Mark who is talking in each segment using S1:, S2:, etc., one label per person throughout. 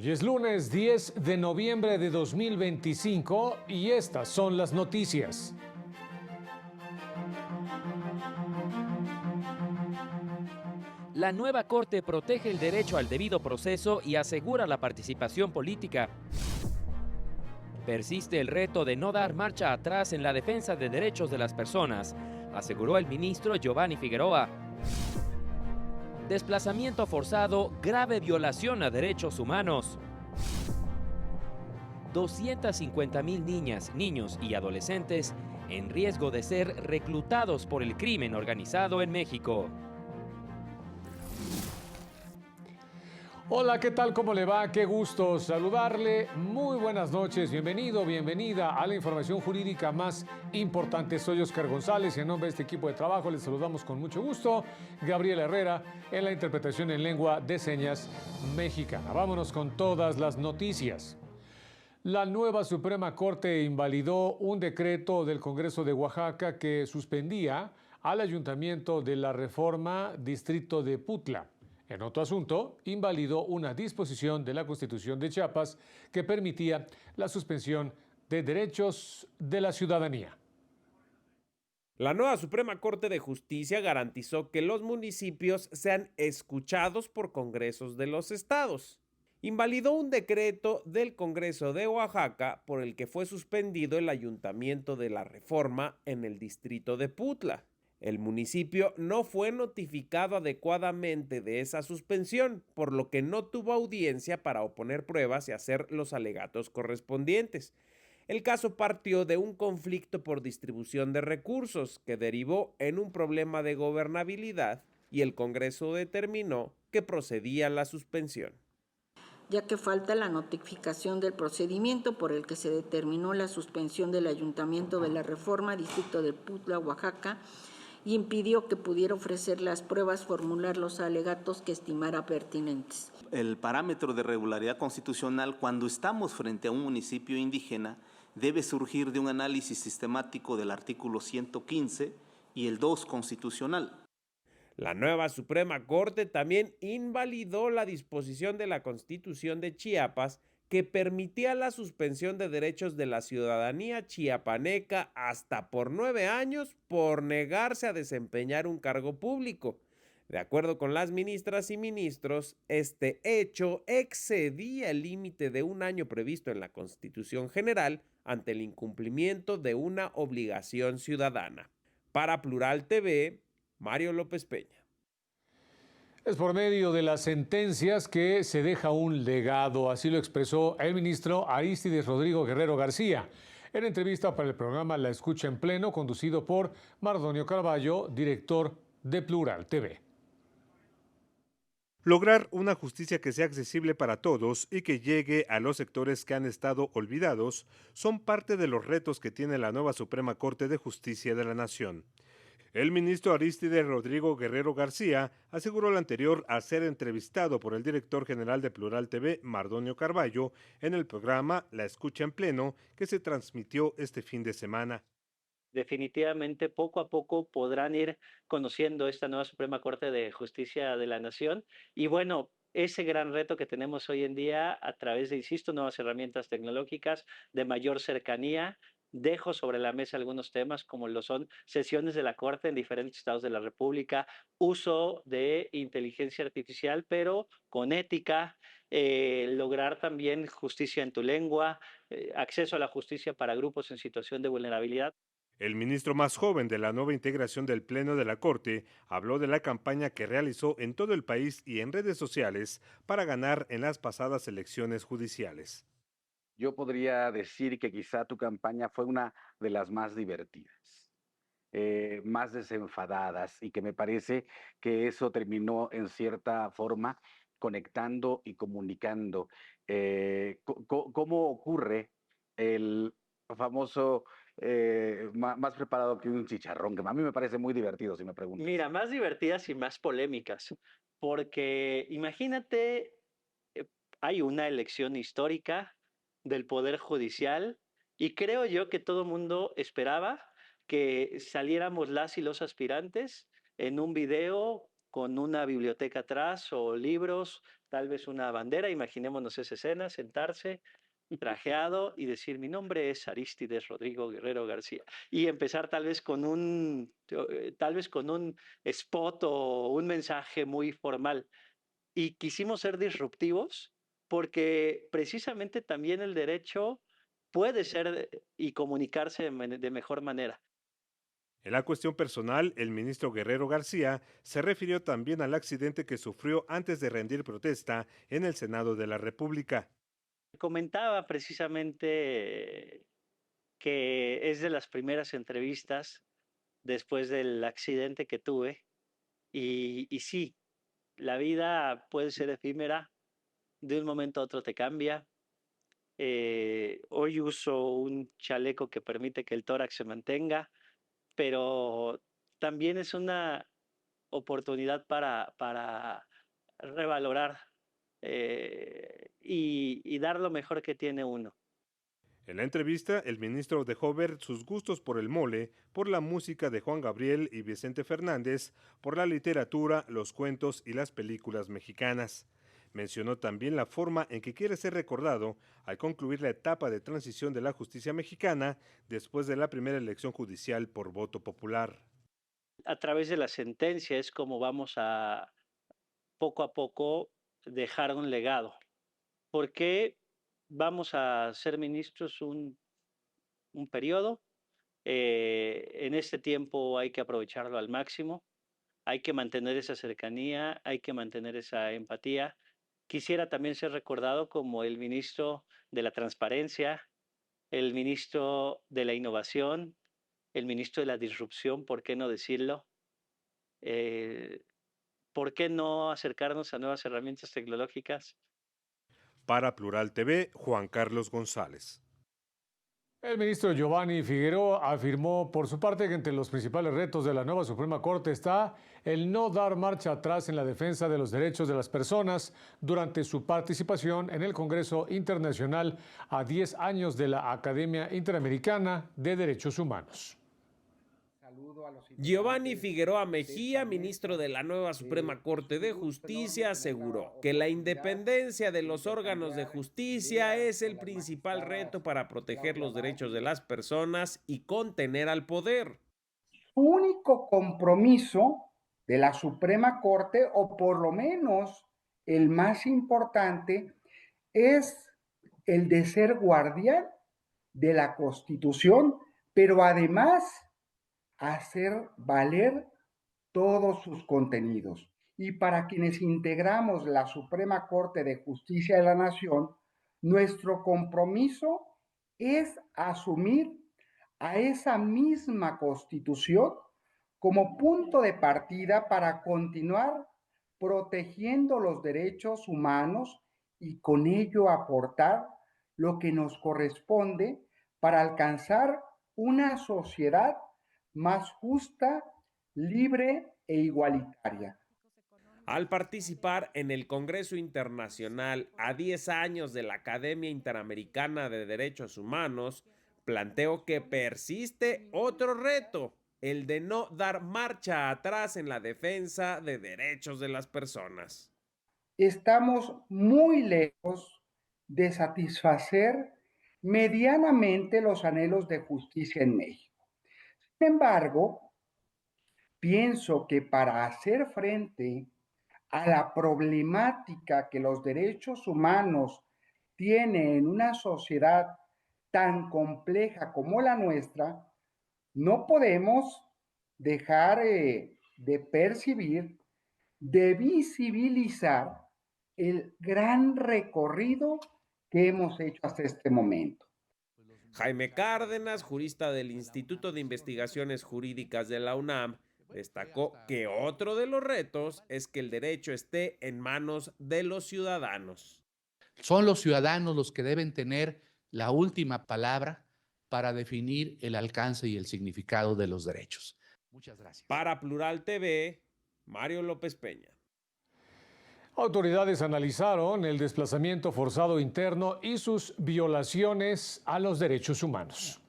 S1: Hoy es lunes 10 de noviembre de 2025 y estas son las noticias.
S2: La nueva Corte protege el derecho al debido proceso y asegura la participación política. Persiste el reto de no dar marcha atrás en la defensa de derechos de las personas, aseguró el ministro Giovanni Figueroa. Desplazamiento forzado, grave violación a derechos humanos. 250,000 niñas, niños y adolescentes en riesgo de ser reclutados por el crimen organizado en México.
S1: Hola, ¿qué tal? ¿Cómo le va? Qué gusto saludarle. Muy buenas noches. Bienvenido, bienvenida a la información jurídica más importante. Soy Oscar González y en nombre de este equipo de trabajo les saludamos con mucho gusto. Gabriel Herrera en la interpretación en lengua de señas mexicana. Vámonos con todas las noticias. La nueva Suprema Corte invalidó un decreto del Congreso de Oaxaca que suspendía al Ayuntamiento de la Reforma Distrito de Putla. En otro asunto, invalidó una disposición de la Constitución de Chiapas que permitía la suspensión de derechos de la ciudadanía.
S3: La nueva Suprema Corte de Justicia garantizó que los municipios sean escuchados por congresos de los estados. Invalidó un decreto del Congreso de Oaxaca por el que fue suspendido el Ayuntamiento de la Reforma en el distrito de Putla. El municipio no fue notificado adecuadamente de esa suspensión, por lo que no tuvo audiencia para oponer pruebas y hacer los alegatos correspondientes. El caso partió de un conflicto por distribución de recursos que derivó en un problema de gobernabilidad y el Congreso determinó que procedía la suspensión.
S4: Ya que falta la notificación del procedimiento por el que se determinó la suspensión del Ayuntamiento de la Reforma, Distrito de Putla, Oaxaca, y impidió que pudiera ofrecer las pruebas, formular los alegatos que estimara pertinentes.
S5: El parámetro de regularidad constitucional, cuando estamos frente a un municipio indígena, debe surgir de un análisis sistemático del artículo 115 y el 2 constitucional.
S3: La nueva Suprema Corte también invalidó la disposición de la Constitución de Chiapas que permitía la suspensión de derechos de la ciudadanía chiapaneca hasta por 9 años por negarse a desempeñar un cargo público. De acuerdo con las ministras y ministros, este hecho excedía el límite de 1 año previsto en la Constitución General ante el incumplimiento de una obligación ciudadana. Para Plural TV, Mario López Peña.
S1: Es por medio de las sentencias que se deja un legado, así lo expresó el ministro Arístides Rodrigo Guerrero García en entrevista para el programa La Escucha en Pleno, conducido por Mardonio Carballo, director de Plural TV.
S6: Lograr una justicia que sea accesible para todos y que llegue a los sectores que han estado olvidados son parte de los retos que tiene la nueva Suprema Corte de Justicia de la Nación. El ministro Arístides Rodrigo Guerrero García aseguró lo anterior al ser entrevistado por el director general de Plural TV, Mardonio Carballo, en el programa La Escucha en Pleno, que se transmitió este fin de semana.
S7: Definitivamente poco a poco podrán ir conociendo esta nueva Suprema Corte de Justicia de la Nación y bueno, ese gran reto que tenemos hoy en día a través de, insisto, nuevas herramientas tecnológicas, de mayor cercanía. Dejo sobre la mesa algunos temas como lo son sesiones de la Corte en diferentes estados de la República, uso de inteligencia artificial, pero con ética, lograr también justicia en tu lengua, acceso a la justicia para grupos en situación de vulnerabilidad.
S6: El ministro más joven de la nueva integración del Pleno de la Corte habló de la campaña que realizó en todo el país y en redes sociales para ganar en las pasadas elecciones judiciales.
S8: Yo podría decir que quizá tu campaña fue una de las más divertidas, más desenfadadas, y que me parece que eso terminó en cierta forma conectando y comunicando. ¿Cómo ocurre el famoso más preparado que un chicharrón? Que a mí me parece muy divertido, si me preguntas.
S7: Mira, más divertidas y más polémicas, porque imagínate, eh, hay una elección histórica del Poder Judicial y creo yo que todo mundo esperaba que saliéramos las y los aspirantes en un video con una biblioteca atrás o libros tal vez una bandera, imaginémonos esa escena, sentarse trajeado y decir: mi nombre es Arístides Rodrigo Guerrero García, y empezar tal vez con un spot o un mensaje muy formal. Y quisimos ser disruptivos porque precisamente también el derecho puede ser y comunicarse de mejor manera.
S6: En la cuestión personal, el ministro Guerrero García se refirió también al accidente que sufrió antes de rendir protesta en el Senado de la República.
S7: Comentaba precisamente que es de las primeras entrevistas después del accidente que tuve, y sí, la vida puede ser efímera, de un momento a otro te cambia. Hoy uso un chaleco que permite que el tórax se mantenga, pero también es una oportunidad para revalorar y dar lo mejor que tiene uno.
S6: En la entrevista, el ministro dejó ver sus gustos por el mole, por la música de Juan Gabriel y Vicente Fernández, por la literatura, los cuentos y las películas mexicanas. Mencionó también la forma en que quiere ser recordado al concluir la etapa de transición de la justicia mexicana después de la primera elección judicial por voto popular.
S7: A través de la sentencia es como vamos a poco dejar un legado. ¿Por qué vamos a ser ministros un periodo? En este tiempo hay que aprovecharlo al máximo, hay que mantener esa cercanía, hay que mantener esa empatía. Quisiera también ser recordado como el ministro de la transparencia, el ministro de la innovación, el ministro de la disrupción, ¿por qué no decirlo? ¿Por qué no acercarnos a nuevas herramientas tecnológicas?
S6: Para Plural TV, Juan Carlos González.
S1: El ministro Giovanni Figueroa afirmó por su parte que entre los principales retos de la nueva Suprema Corte está el no dar marcha atrás en la defensa de los derechos de las personas durante su participación en el Congreso Internacional a 10 años de la Academia Interamericana de Derechos Humanos.
S3: Giovanni Figueroa Mejía, ministro de la nueva Suprema Corte de Justicia, aseguró que la independencia de los órganos de justicia es el principal reto para proteger los derechos de las personas y contener al poder.
S9: Su único compromiso de la Suprema Corte, o por lo menos el más importante, es el de ser guardián de la Constitución, pero además hacer valer todos sus contenidos. Y para quienes integramos la Suprema Corte de Justicia de la Nación, nuestro compromiso es asumir a esa misma Constitución como punto de partida para continuar protegiendo los derechos humanos y con ello aportar lo que nos corresponde para alcanzar una sociedad más justa, libre e igualitaria.
S3: Al participar en el Congreso Internacional a 10 años de la Academia Interamericana de Derechos Humanos, planteó que persiste otro reto, el de no dar marcha atrás en la defensa de derechos de las personas.
S9: Estamos muy lejos de satisfacer medianamente los anhelos de justicia en México. Sin embargo, pienso que para hacer frente a la problemática que los derechos humanos tienen en una sociedad tan compleja como la nuestra, no podemos dejar de percibir, de visibilizar el gran recorrido que hemos hecho hasta este momento.
S3: Jaime Cárdenas, jurista del Instituto de Investigaciones Jurídicas de la UNAM, destacó que otro de los retos es que el derecho esté en manos de los ciudadanos.
S10: Son los ciudadanos los que deben tener la última palabra para definir el alcance y el significado de los derechos. Muchas gracias.
S3: Para Plural TV, Mario López Peña.
S1: Autoridades analizaron el desplazamiento forzado interno y sus violaciones a los derechos humanos.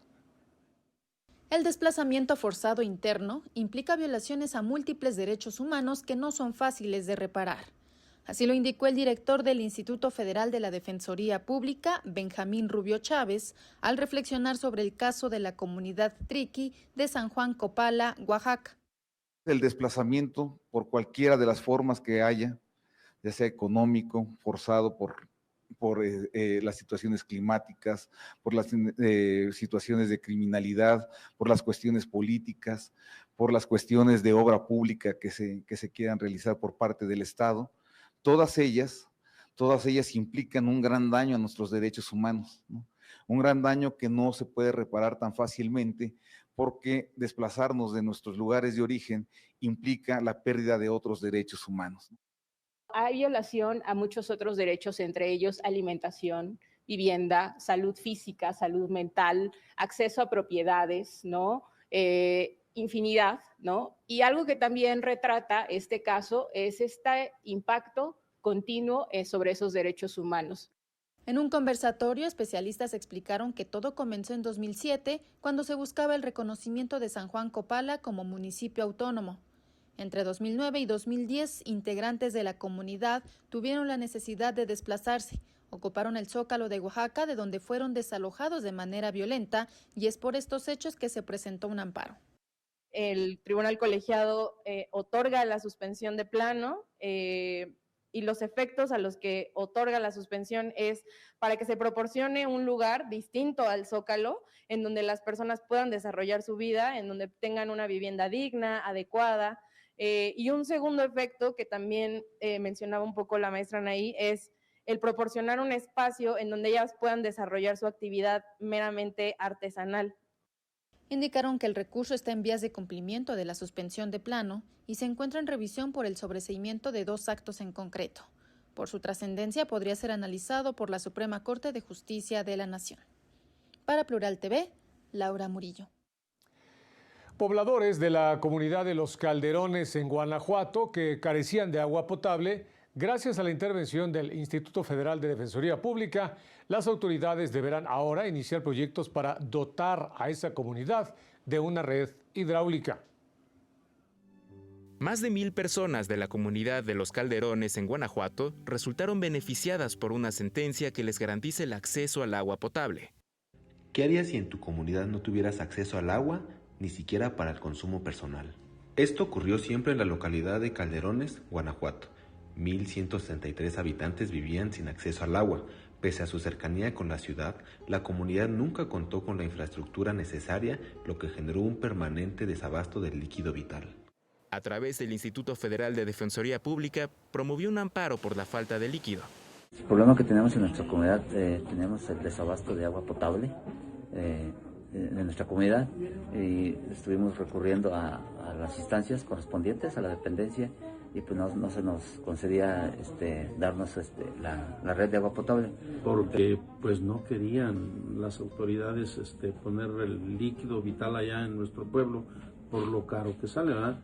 S11: El desplazamiento forzado interno implica violaciones a múltiples derechos humanos que no son fáciles de reparar. Así lo indicó el director del Instituto Federal de la Defensoría Pública, Benjamín Rubio Chávez, al reflexionar sobre el caso de la comunidad Triqui de San Juan Copala, Oaxaca.
S12: El desplazamiento por cualquiera de las formas que haya, ya sea económico, forzado por las situaciones climáticas, por las situaciones de criminalidad, por las cuestiones políticas, por las cuestiones de obra pública que se quieran realizar por parte del Estado, todas ellas implican un gran daño a nuestros derechos humanos, ¿no? Un gran daño que no se puede reparar tan fácilmente, porque desplazarnos de nuestros lugares de origen implica la pérdida de otros derechos humanos.
S13: Hay violación a muchos otros derechos, entre ellos alimentación, vivienda, salud física, salud mental, acceso a propiedades, ¿no? Infinidad, ¿no? Y algo que también retrata este caso es este impacto continuo sobre esos derechos humanos.
S11: En un conversatorio, especialistas explicaron que todo comenzó en 2007, cuando se buscaba el reconocimiento de San Juan Copala como municipio autónomo. Entre 2009 y 2010, integrantes de la comunidad tuvieron la necesidad de desplazarse. Ocuparon el Zócalo de Oaxaca, de donde fueron desalojados de manera violenta, y es por estos hechos que se presentó un amparo.
S13: El tribunal colegiado otorga la suspensión de plano, y los efectos a los que otorga la suspensión es para que se proporcione un lugar distinto al Zócalo, en donde las personas puedan desarrollar su vida, en donde tengan una vivienda digna, adecuada. Y un segundo efecto que también mencionaba un poco la maestra Anaí es el proporcionar un espacio en donde ellas puedan desarrollar su actividad meramente artesanal.
S11: Indicaron que el recurso está en vías de cumplimiento de la suspensión de plano y se encuentra en revisión por el sobreseimiento de 2 actos en concreto. Por su trascendencia, podría ser analizado por la Suprema Corte de Justicia de la Nación. Para Plural TV, Laura Murillo.
S1: Pobladores de la comunidad de Los Calderones en Guanajuato, que carecían de agua potable, gracias a la intervención del Instituto Federal de Defensoría Pública, las autoridades deberán ahora iniciar proyectos para dotar a esa comunidad de una red hidráulica.
S2: Más de 1,000 personas de la comunidad de Los Calderones en Guanajuato resultaron beneficiadas por una sentencia que les garantiza el acceso al agua potable.
S14: ¿Qué harías si en tu comunidad no tuvieras acceso al agua, ni siquiera para el consumo personal? Esto ocurrió siempre en la localidad de Calderones, Guanajuato. 1,163 habitantes vivían sin acceso al agua. Pese a su cercanía con la ciudad, la comunidad nunca contó con la infraestructura necesaria, lo que generó un permanente desabasto del líquido vital.
S2: A través del Instituto Federal de Defensoría Pública, promovió un amparo por la falta de líquido.
S15: El problema que tenemos en nuestra comunidad, tenemos el desabasto de agua potable en nuestra comunidad, y estuvimos recurriendo a las instancias correspondientes, a la dependencia, y pues no se nos concedía darnos la red de agua potable.
S16: Porque pues no querían las autoridades poner el líquido vital allá en nuestro pueblo por lo caro que sale, ¿verdad?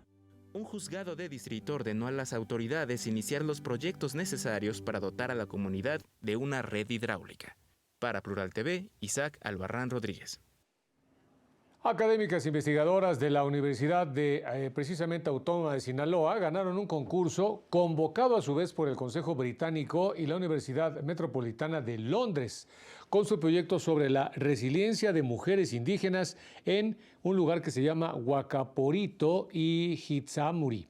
S2: Un juzgado de distrito ordenó a las autoridades iniciar los proyectos necesarios para dotar a la comunidad de una red hidráulica. Para Plural TV, Isaac Albarrán Rodríguez.
S1: Académicas investigadoras de la Universidad de precisamente Autónoma de Sinaloa ganaron un concurso convocado a su vez por el Consejo Británico y la Universidad Metropolitana de Londres, con su proyecto sobre la resiliencia de mujeres indígenas en un lugar que se llama Huacaporito y Hitsamuri.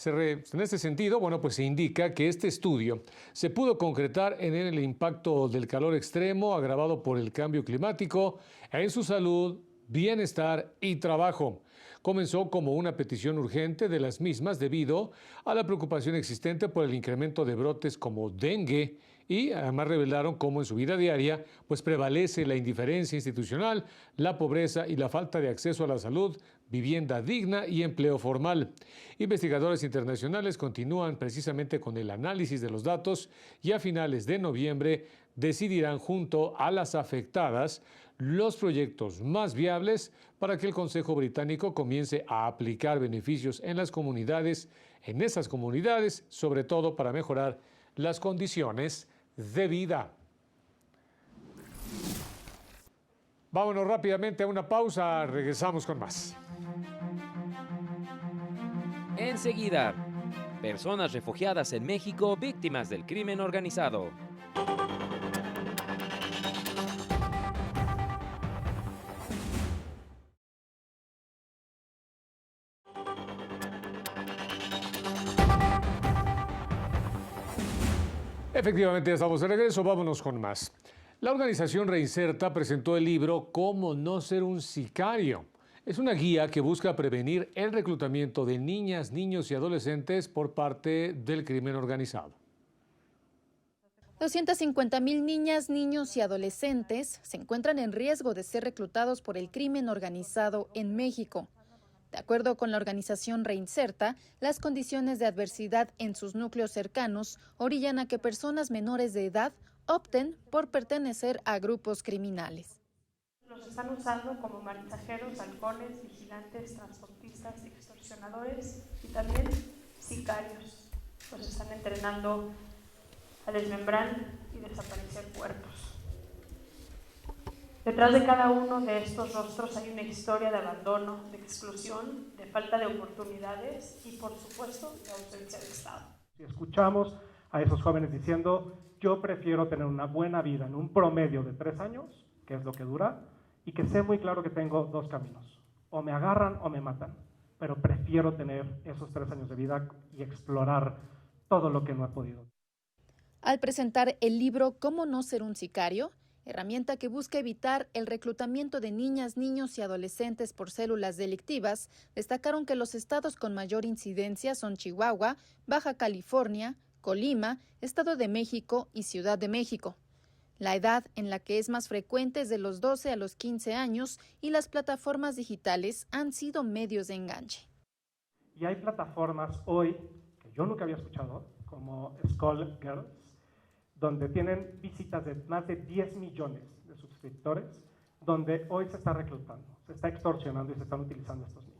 S1: En este sentido, pues se indica que este estudio se pudo concretar en el impacto del calor extremo agravado por el cambio climático en su salud, bienestar y trabajo. Comenzó como una petición urgente de las mismas debido a la preocupación existente por el incremento de brotes como dengue, y además revelaron cómo en su vida diaria pues prevalece la indiferencia institucional, la pobreza y la falta de acceso a la salud, vivienda digna y empleo formal. Investigadores internacionales continúan precisamente con el análisis de los datos y a finales de noviembre decidirán junto a las afectadas los proyectos más viables para que el Consejo Británico comience a aplicar beneficios en esas comunidades, sobre todo para mejorar las condiciones de vida. Vámonos rápidamente a una pausa, regresamos con más.
S2: Enseguida,
S17: Personas refugiadas en México víctimas del crimen organizado.
S1: Efectivamente, ya estamos de regreso, vámonos con más. La organización Reinserta presentó el libro Cómo no ser un sicario. Es una guía que busca prevenir el reclutamiento de niñas, niños y adolescentes por parte del crimen organizado.
S11: 250,000 niñas, niños y adolescentes se encuentran en riesgo de ser reclutados por el crimen organizado en México. De acuerdo con la organización Reinserta, las condiciones de adversidad en sus núcleos cercanos orillan a que personas menores de edad opten por pertenecer a grupos criminales.
S18: Los están usando como mensajeros, halcones, vigilantes, transportistas, extorsionadores y también sicarios. Los están entrenando a desmembrar y desaparecer cuerpos. Detrás de cada uno de estos rostros hay una historia de abandono, de exclusión, de falta de oportunidades y, por supuesto, de ausencia de Estado.
S19: Si escuchamos a esos jóvenes diciendo, yo prefiero tener una buena vida en un promedio de 3 años, que es lo que dura, y que sé muy claro que tengo 2 caminos, o me agarran o me matan, pero prefiero tener esos 3 años de vida y explorar todo lo que no he podido.
S11: Al presentar el libro Cómo no ser un sicario, herramienta que busca evitar el reclutamiento de niñas, niños y adolescentes por células delictivas, destacaron que los estados con mayor incidencia son Chihuahua, Baja California, Colima, Estado de México y Ciudad de México. La edad en la que es más frecuente es de los 12 a los 15 años y las plataformas digitales han sido medios de enganche.
S19: Y hay plataformas hoy que yo nunca había escuchado, como Skull Girls, donde tienen visitas de más de 10 millones de suscriptores, donde hoy se está reclutando, se está extorsionando y se están utilizando estos niños.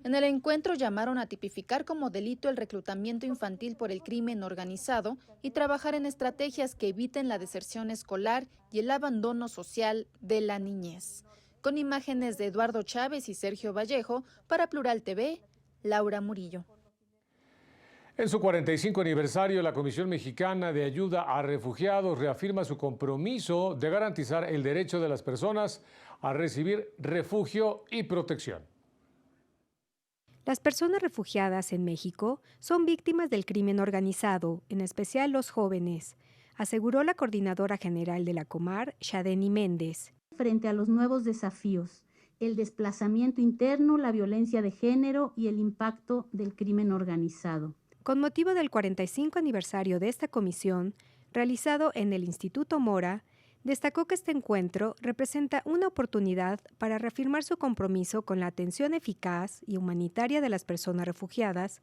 S11: En el encuentro llamaron a tipificar como delito el reclutamiento infantil por el crimen organizado y trabajar en estrategias que eviten la deserción escolar y el abandono social de la niñez. Con imágenes de Eduardo Chávez y Sergio Vallejo, para Plural TV, Laura Murillo.
S1: En su 45 aniversario, la Comisión Mexicana de Ayuda a Refugiados reafirma su compromiso de garantizar el derecho de las personas a recibir refugio y protección.
S20: Las personas refugiadas en México son víctimas del crimen organizado, en especial los jóvenes, aseguró la coordinadora general de la Comar, Shadeni Méndez.
S21: Frente a los nuevos desafíos, el desplazamiento interno, la violencia de género y el impacto del crimen organizado.
S20: Con motivo del 45 aniversario de esta comisión, realizado en el Instituto Mora, destacó que este encuentro representa una oportunidad para reafirmar su compromiso con la atención eficaz y humanitaria de las personas refugiadas,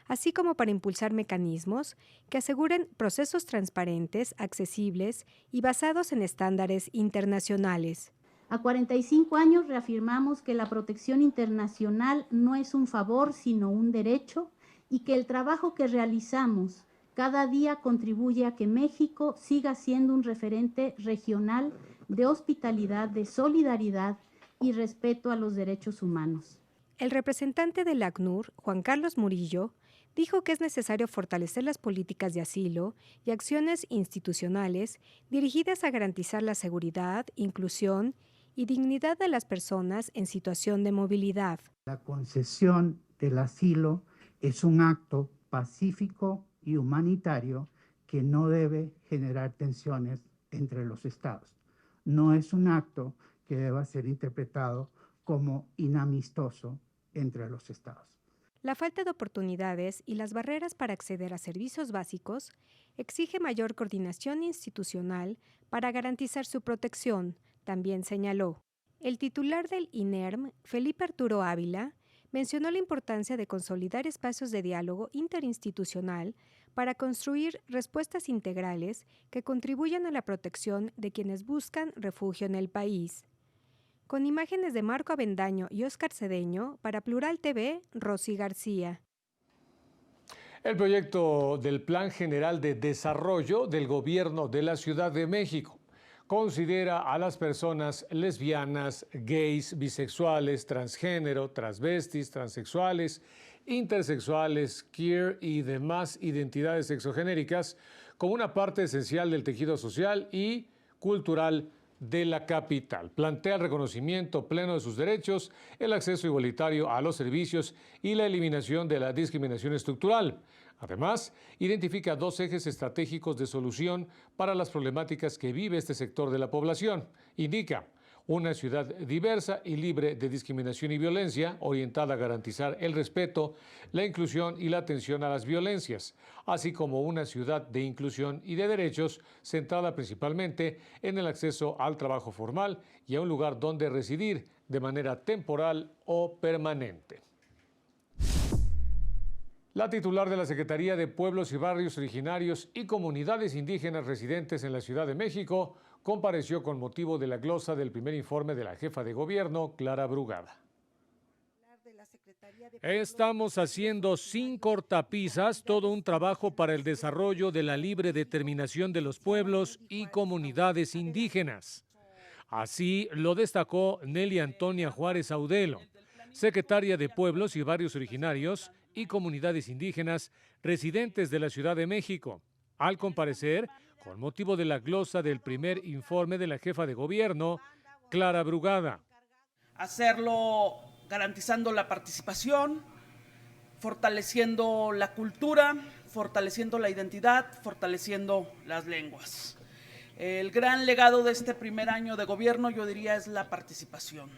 S20: así como para impulsar mecanismos que aseguren procesos transparentes, accesibles y basados en estándares internacionales.
S21: A 45 años reafirmamos que la protección internacional no es un favor, sino un derecho, y que el trabajo que realizamos cada día contribuye a que México siga siendo un referente regional de hospitalidad, de solidaridad y respeto a los derechos humanos.
S20: El representante del ACNUR, Juan Carlos Murillo, dijo que es necesario fortalecer las políticas de asilo y acciones institucionales dirigidas a garantizar la seguridad, inclusión y dignidad de las personas en situación de movilidad.
S22: La concesión del asilo es un acto pacífico y humanitario que no debe generar tensiones entre los estados. No es un acto que deba ser interpretado como inamistoso entre los estados.
S20: La falta de oportunidades y las barreras para acceder a servicios básicos exige mayor coordinación institucional para garantizar su protección, también señaló. El titular del INERM, Felipe Arturo Ávila, mencionó la importancia de consolidar espacios de diálogo interinstitucional para construir respuestas integrales que contribuyan a la protección de quienes buscan refugio en el país. Con imágenes de Marco Avendaño y Óscar Cedeño, para Plural TV, Rosy García.
S1: El proyecto del Plan General de Desarrollo del Gobierno de la Ciudad de México considera a las personas lesbianas, gays, bisexuales, transgénero, transvestis, transexuales intersexuales, queer y demás identidades sexogenéricas como una parte esencial del tejido social y cultural de la capital. Plantea el reconocimiento pleno de sus derechos, el acceso igualitario a los servicios y la eliminación de la discriminación estructural. Además, identifica 2 ejes estratégicos de solución para las problemáticas que vive este sector de la población. Indica una ciudad diversa y libre de discriminación y violencia, orientada a garantizar el respeto, la inclusión y la atención a las violencias, así como una ciudad de inclusión y de derechos, centrada principalmente en el acceso al trabajo formal y a un lugar donde residir de manera temporal o permanente. La titular de la Secretaría de Pueblos y Barrios Originarios y Comunidades Indígenas residentes en la Ciudad de México compareció con motivo de la glosa del primer informe de la jefa de gobierno, Clara Brugada. Estamos haciendo sin cortapisas todo un trabajo para el desarrollo de la libre determinación de los pueblos y comunidades indígenas. Así lo destacó Nelly Antonia Juárez Audelo, secretaria de Pueblos y Barrios Originarios y Comunidades Indígenas residentes de la Ciudad de México, al comparecer con motivo de la glosa del primer informe de la jefa de gobierno, Clara Brugada.
S4: Hacerlo garantizando la participación, fortaleciendo la cultura, fortaleciendo la identidad, fortaleciendo las lenguas. El gran legado de este primer año de gobierno, yo diría, es la participación.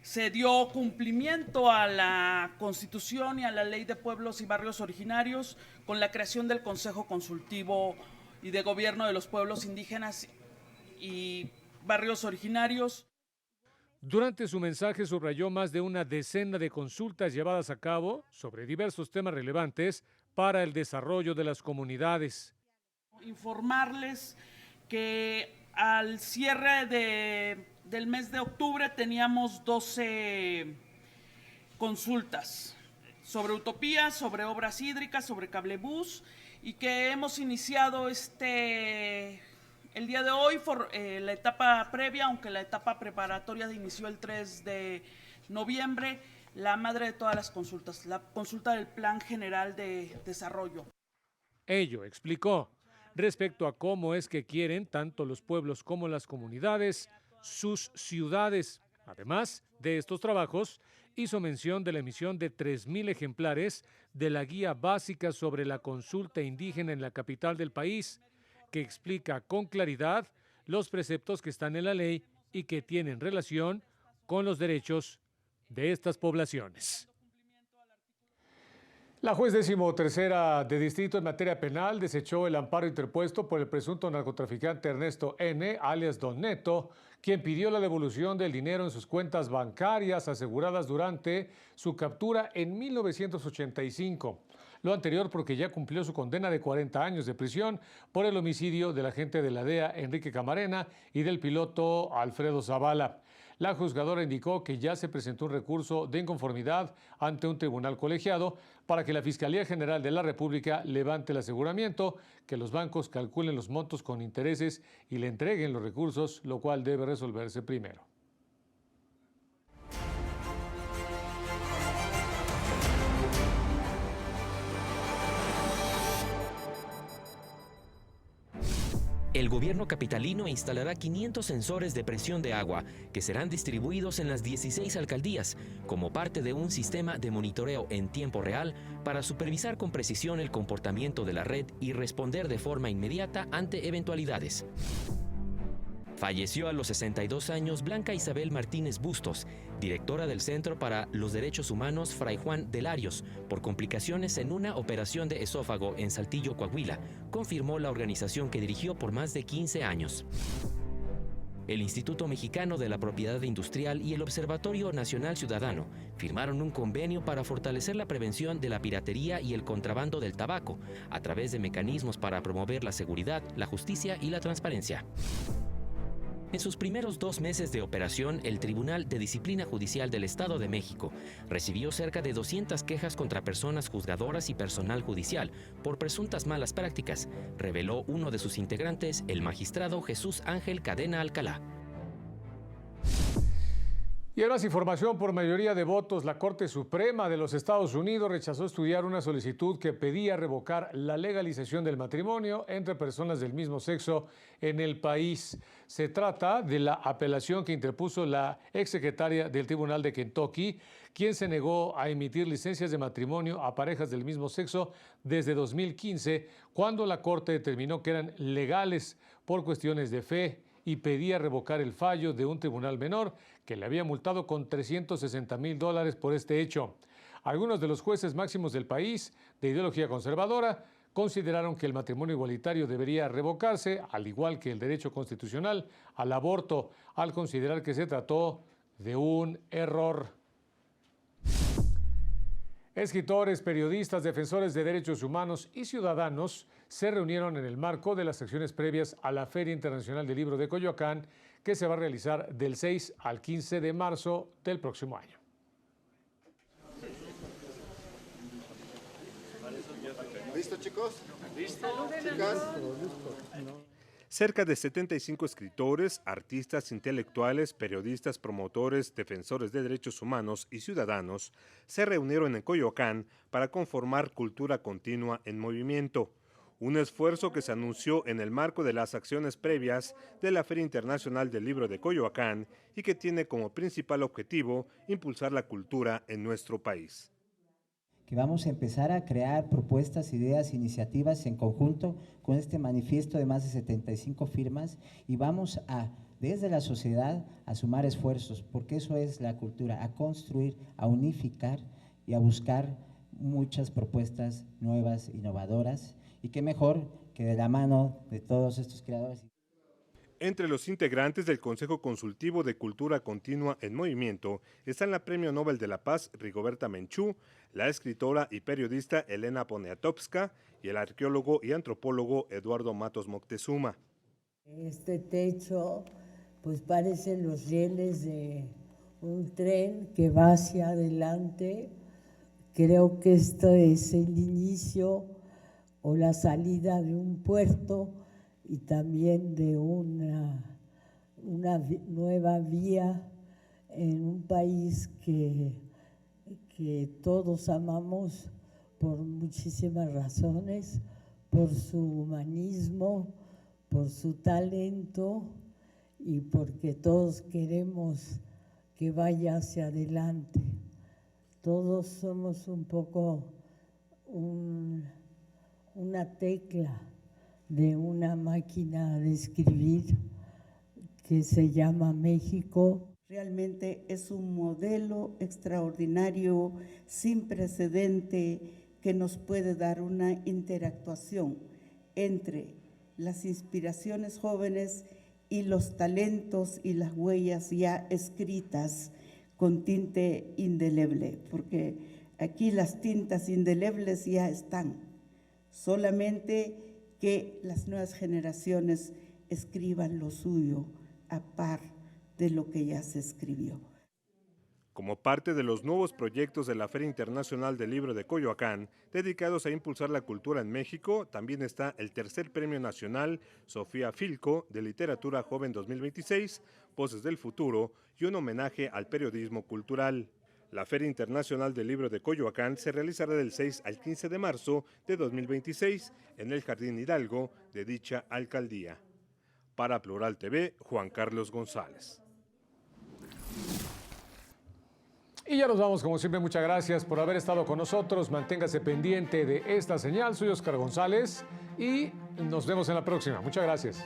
S4: Se dio cumplimiento a la Constitución y a la Ley de Pueblos y Barrios Originarios con la creación del Consejo Consultivo y de Gobierno de los Pueblos Indígenas y Barrios Originarios.
S1: Durante su mensaje subrayó más de una decena de consultas llevadas a cabo sobre diversos temas relevantes para el desarrollo de las comunidades.
S4: Informarles que al cierre del mes de octubre teníamos 12 consultas sobre utopía, sobre obras hídricas, sobre cablebús, y que hemos iniciado el día de hoy la etapa previa, aunque la etapa preparatoria inició el 3 de noviembre, la madre de todas las consultas, la consulta del Plan General de Desarrollo.
S1: Ello explicó respecto a cómo es que quieren tanto los pueblos como las comunidades sus ciudades. Además de estos trabajos, hizo mención de la emisión de 3,000 ejemplares de la Guía Básica sobre la Consulta Indígena en la capital del país, que explica con claridad los preceptos que están en la ley y que tienen relación con los derechos de estas poblaciones. La juez 13ª de distrito en materia penal desechó el amparo interpuesto por el presunto narcotraficante Ernesto N., alias Don Neto, quien pidió la devolución del dinero en sus cuentas bancarias aseguradas durante su captura en 1985. Lo anterior porque ya cumplió su condena de 40 años de prisión por el homicidio del agente de la DEA, Enrique Camarena, y del piloto Alfredo Zavala. La juzgadora indicó que ya se presentó un recurso de inconformidad ante un tribunal colegiado para que la Fiscalía General de la República levante el aseguramiento, que los bancos calculen los montos con intereses y le entreguen los recursos, lo cual debe resolverse primero.
S17: El gobierno capitalino instalará 500 sensores de presión de agua que serán distribuidos en las 16 alcaldías como parte de un sistema de monitoreo en tiempo real para supervisar con precisión el comportamiento de la red y responder de forma inmediata ante eventualidades. Falleció a los 62 años Blanca Isabel Martínez Bustos, directora del Centro para los Derechos Humanos Fray Juan de Larios, por complicaciones en una operación de esófago en Saltillo, Coahuila, confirmó la organización que dirigió por más de 15 años. El Instituto Mexicano de la Propiedad Industrial y el Observatorio Nacional Ciudadano firmaron un convenio para fortalecer la prevención de la piratería y el contrabando del tabaco, a través de mecanismos para promover la seguridad, la justicia y la transparencia. En sus primeros 2 meses de operación, el Tribunal de Disciplina Judicial del Estado de México recibió cerca de 200 quejas contra personas juzgadoras y personal judicial por presuntas malas prácticas, reveló uno de sus integrantes, el magistrado Jesús Ángel Cadena Alcalá.
S1: Y en más información, por mayoría de votos, la Corte Suprema de los Estados Unidos rechazó estudiar una solicitud que pedía revocar la legalización del matrimonio entre personas del mismo sexo en el país. Se trata de la apelación que interpuso la exsecretaria del Tribunal de Kentucky, quien se negó a emitir licencias de matrimonio a parejas del mismo sexo desde 2015, cuando la Corte determinó que eran legales por cuestiones de fe y pedía revocar el fallo de un tribunal menor que le había multado con $360,000 por este hecho. Algunos de los jueces máximos del país, de ideología conservadora, consideraron que el matrimonio igualitario debería revocarse, al igual que el derecho constitucional al aborto, al considerar que se trató de un error. Escritores, periodistas, defensores de derechos humanos y ciudadanos se reunieron en el marco de las acciones previas a la Feria Internacional del Libro de Coyoacán, que se va a realizar del 6 al 15 de marzo del próximo año.
S5: ¿Listo, chicos?
S8: ¿Listo?
S6: Cerca de 75 escritores, artistas, intelectuales, periodistas, promotores, defensores de derechos humanos y ciudadanos se reunieron en Coyoacán para conformar Cultura Continua en Movimiento, un esfuerzo que se anunció en el marco de las acciones previas de la Feria Internacional del Libro de Coyoacán y que tiene como principal objetivo impulsar la cultura en nuestro país.
S23: Que vamos a empezar a crear propuestas, ideas, iniciativas en conjunto con este manifiesto de más de 75 firmas y vamos a, desde la sociedad, a sumar esfuerzos, porque eso es la cultura, a construir, a unificar y a buscar muchas propuestas nuevas, innovadoras, y qué mejor que de la mano de todos estos creadores.
S6: Entre los integrantes del Consejo Consultivo de Cultura Continua en Movimiento están la Premio Nobel de la Paz Rigoberta Menchú, la escritora y periodista Elena Poniatowska y el arqueólogo y antropólogo Eduardo Matos Moctezuma.
S24: Este techo pues parecen los rieles de un tren que va hacia adelante. Creo que esto es el inicio o la salida de un puerto y también de una nueva vía en un país que todos amamos por muchísimas razones, por su humanismo, por su talento y porque todos queremos que vaya hacia adelante. Todos somos un poco una tecla de una máquina de escribir que se llama México.
S25: Realmente es un modelo extraordinario, sin precedente, que nos puede dar una interactuación entre las inspiraciones jóvenes y los talentos y las huellas ya escritas con tinte indeleble, porque aquí las tintas indelebles ya están, solamente que las nuevas generaciones escriban lo suyo a par de lo que ya se escribió.
S6: Como parte de los nuevos proyectos de la Feria Internacional del Libro de Coyoacán, dedicados a impulsar la cultura en México, también está el tercer Premio Nacional Sofía Filco de Literatura Joven 2026, Voces del Futuro y un homenaje al periodismo cultural. La Feria Internacional del Libro de Coyoacán se realizará del 6 al 15 de marzo de 2026 en el Jardín Hidalgo de dicha alcaldía. Para Plural TV, Juan Carlos González.
S1: Y ya nos vamos, como siempre, muchas gracias por haber estado con nosotros. Manténgase pendiente de esta señal. Soy Oscar González y nos vemos en la próxima. Muchas gracias.